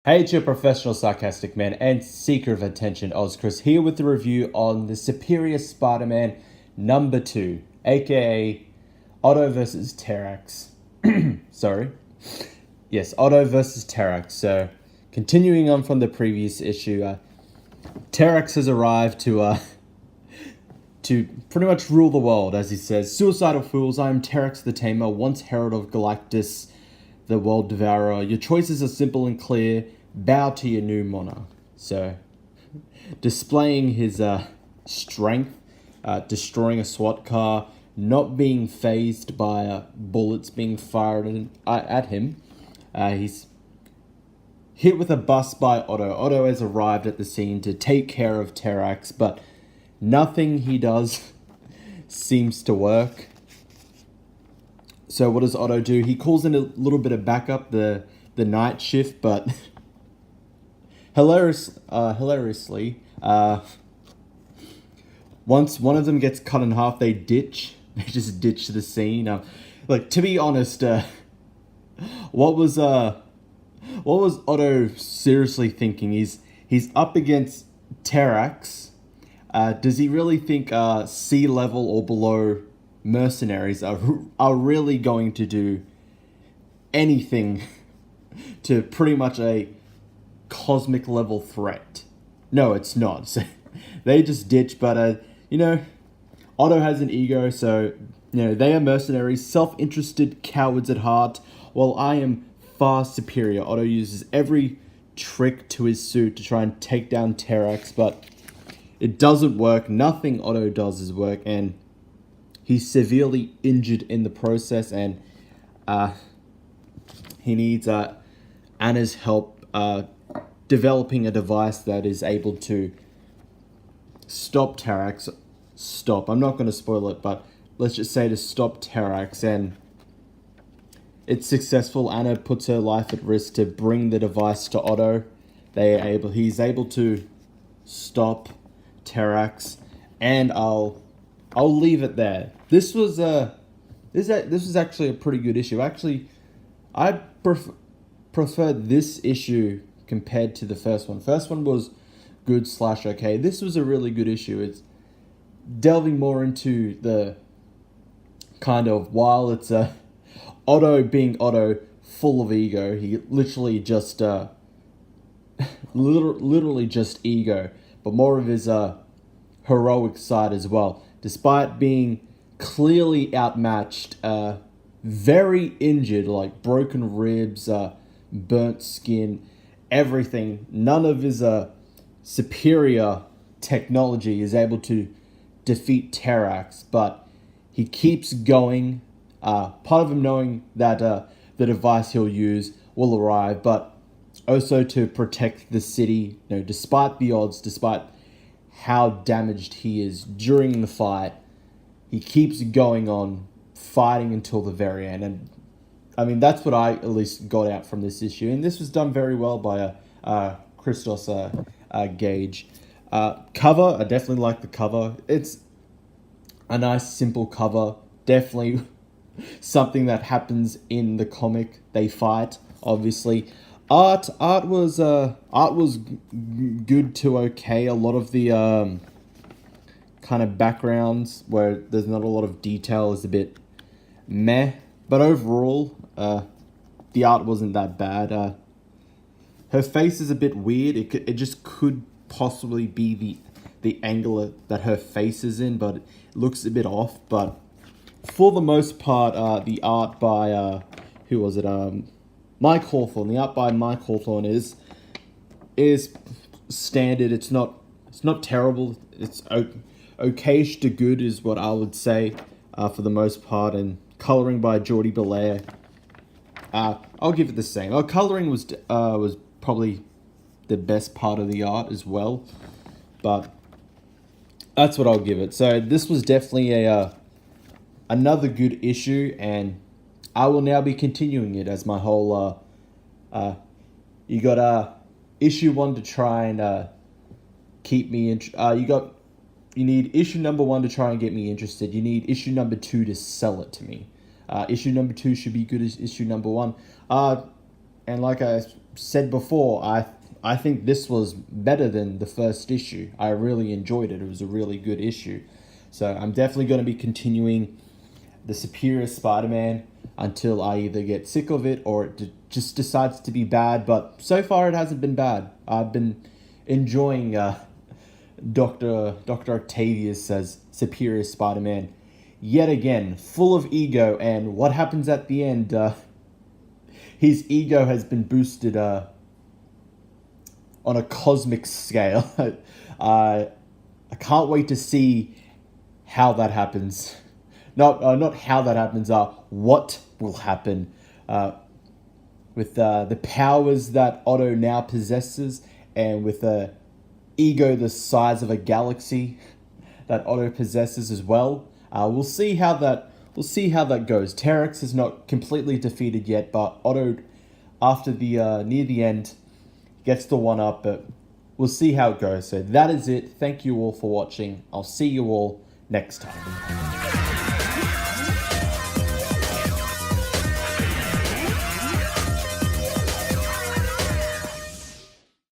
Hey, it's your professional sarcastic man and seeker of attention, Ozchris, here with the review on the Superior Spider-Man number 2, aka Otto versus Terrax. Sorry. Yes, Otto versus Terrax. So, continuing on from the previous issue, Terrax has arrived to pretty much rule the world, as he says. Suicidal fools, I am Terrax the Tamer, once herald of Galactus, the world devourer. Your choices are simple and clear. Bow to your new monarch. So, displaying his strength, destroying a SWAT car, not being phased by bullets being fired at him. He's hit with a bus by Otto. Otto has arrived at the scene to take care of Terrax, but nothing he does seems to work. So what does Otto do? He calls in a little bit of backup, the night shift, but hilariously, once one of them gets cut in half, they ditch. They just ditch the scene. Like, to be honest, what was Otto seriously thinking? He's up against Terrax. Does he really think sea level or below mercenaries are really going to do anything to pretty much a cosmic level threat? No, it's not. So they just ditch, but Otto has an ego, so they are mercenaries, self-interested cowards at heart, while I am far superior. Otto uses every trick to his suit to try and take down Terrax, but it doesn't work. Nothing Otto does is work, and he's severely injured in the process, and he needs Anna's help developing a device that is able to stop Terrax. I'm not going to spoil it, but let's just say to stop Terrax, and it's successful. Anna puts her life at risk to bring the device to Otto. He's able to stop Terrax, and I'll leave it there. This was actually a pretty good issue. Actually, I prefer this issue compared to the first one. First one was good / okay. This was a really good issue. It's delving more into the kind of, while it's Otto being Otto, full of ego. He literally just literally just ego, but more of his heroic side as well. Despite being clearly outmatched, very injured, like broken ribs, burnt skin, everything. None of his superior technology is able to defeat Terrax, but he keeps going. Part of him knowing that the device he'll use will arrive, but also to protect the city. Despite the odds, despite how damaged he is during the fight, he keeps going on, fighting until the very end. And I mean, that's what I at least got out from this issue. And this was done very well by Christos Gage. Cover, I definitely like the cover. It's a nice, simple cover. Definitely something that happens in the comic. They fight, obviously. Art was good to okay. A lot of the kind of backgrounds where there's not a lot of detail is a bit meh, but overall, the art wasn't that bad. Her face is a bit weird. It just could possibly be the angle that her face is in, but it looks a bit off. But for the most part, the art by who was it? Mike Hawthorne. The art by Mike Hawthorne is standard. It's not terrible. It's okayish to good is what I would say for the most part. And coloring by Jordi Belair, I'll give it the same. Coloring was probably the best part of the art as well, but that's what I'll give it. So this was definitely another good issue, and I will now be continuing it as my whole you got issue 1 to try and keep me you need issue number 1 to try and get me interested. You need issue number 2 to sell it to me. Issue number 2 should be good as issue number 1. And like I said before, I think this was better than the first issue. I really enjoyed it. It was a really good issue. So I'm definitely going to be continuing the Superior Spider-Man until I either get sick of it or it just decides to be bad. But so far it hasn't been bad. I've been enjoying Dr. Octavius as Superior Spider-Man yet again, full of ego. And what happens at the end, his ego has been boosted on a cosmic scale. I can't wait to see how that happens. Not how that happens, what will happen with the powers that Otto now possesses, and with the ego the size of a galaxy that Otto possesses as well. We'll see how that goes. Terrax is not completely defeated yet, but Otto, after the near the end, gets the one up. But we'll see how it goes. So that is it. Thank you all for watching. I'll see you all next time.